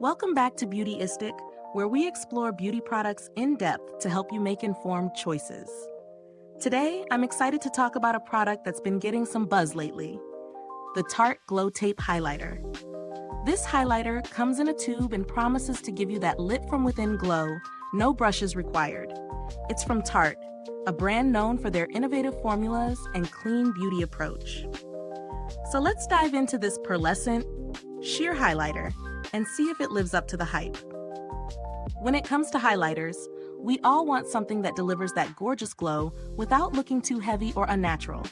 Welcome back to Beautyistic, where we explore beauty products in depth to help you make informed choices. Today, I'm excited to talk about a product that's been getting some buzz lately, the Tarte Glow Tape Highlighter. This highlighter comes in a tube and promises to give you that lit-from-within glow, no brushes required. It's from Tarte, a brand known for their innovative formulas and clean beauty approach. So let's dive into this pearlescent, sheer highlighter and see if it lives up to the hype. When it comes to highlighters, we all want something that delivers that gorgeous glow without looking too heavy or unnatural.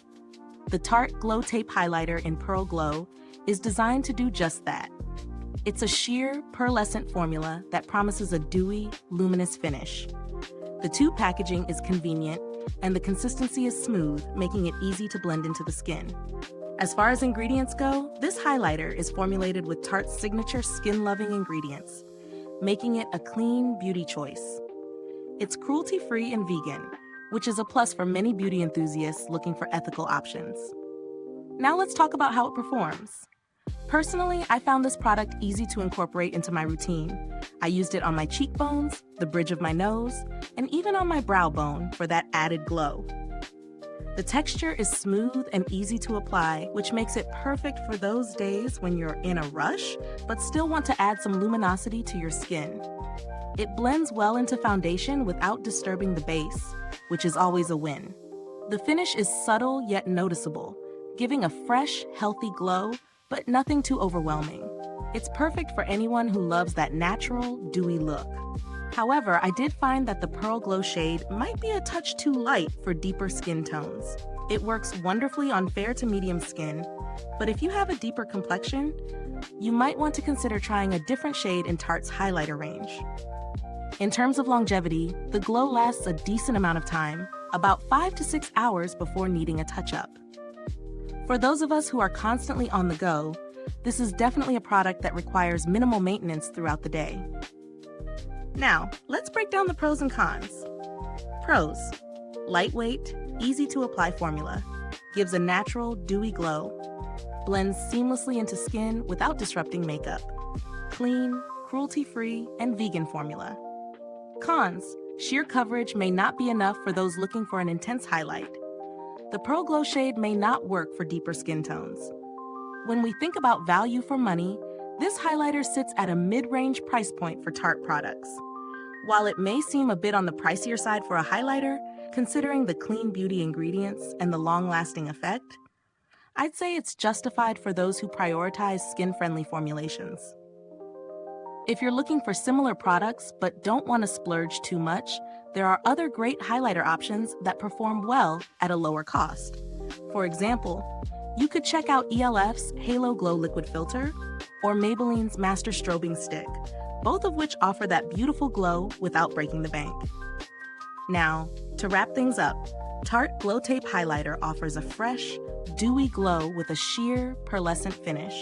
The Tarte Glow Tape Highlighter in Pearl Glow is designed to do just that. It's a sheer, pearlescent formula that promises a dewy, luminous finish. The tube packaging is convenient, and the consistency is smooth, making it easy to blend into the skin. As far as ingredients go, this highlighter is formulated with Tarte's signature skin-loving ingredients, making it a clean beauty choice. It's cruelty-free and vegan, which is a plus for many beauty enthusiasts looking for ethical options. Now let's talk about how it performs. Personally, I found this product easy to incorporate into my routine. I used it on my cheekbones, the bridge of my nose, and even on my brow bone for that added glow. The texture is smooth and easy to apply, which makes it perfect for those days when you're in a rush, but still want to add some luminosity to your skin. It blends well into foundation without disturbing the base, which is always a win. The finish is subtle yet noticeable, giving a fresh, healthy glow, but nothing too overwhelming. It's perfect for anyone who loves that natural, dewy look. However, I did find that the Pearl Glow shade might be a touch too light for deeper skin tones. It works wonderfully on fair to medium skin, but if you have a deeper complexion, you might want to consider trying a different shade in Tarte's highlighter range. In terms of longevity, the glow lasts a decent amount of time, about 5 to 6 hours before needing a touch-up. For those of us who are constantly on the go, this is definitely a product that requires minimal maintenance throughout the day. Now, let's break down the pros and cons. Pros: lightweight, easy to apply formula, gives a natural, dewy glow, blends seamlessly into skin without disrupting makeup, clean, cruelty-free, and vegan formula. Cons: sheer coverage may not be enough for those looking for an intense highlight. The Pearl Glow shade may not work for deeper skin tones. When we think about value for money, this highlighter sits at a mid-range price point for Tarte products. While it may seem a bit on the pricier side for a highlighter, considering the clean beauty ingredients and the long-lasting effect, I'd say it's justified for those who prioritize skin-friendly formulations. If you're looking for similar products but don't want to splurge too much, there are other great highlighter options that perform well at a lower cost. For example, you could check out ELF's Halo Glow Liquid Filter or Maybelline's Master Strobing Stick, both of which offer that beautiful glow without breaking the bank. Now, to wrap things up, Tarte Glow Tape Highlighter offers a fresh, dewy glow with a sheer, pearlescent finish.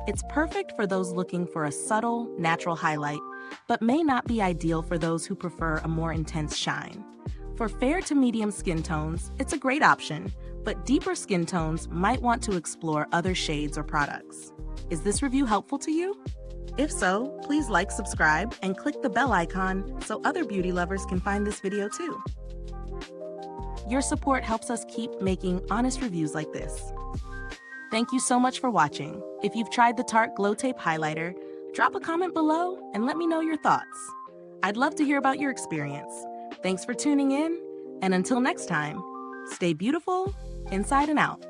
It's perfect for those looking for a subtle, natural highlight, but may not be ideal for those who prefer a more intense shine. For fair to medium skin tones, it's a great option, but deeper skin tones might want to explore other shades or products. Is this review helpful to you? If so, please like, subscribe, and click the bell icon so other beauty lovers can find this video too. Your support helps us keep making honest reviews like this. Thank you so much for watching. If you've tried the Tarte Glow Tape Highlighter, drop a comment below and let me know your thoughts. I'd love to hear about your experience. Thanks for tuning in, and until next time, stay beautiful inside and out.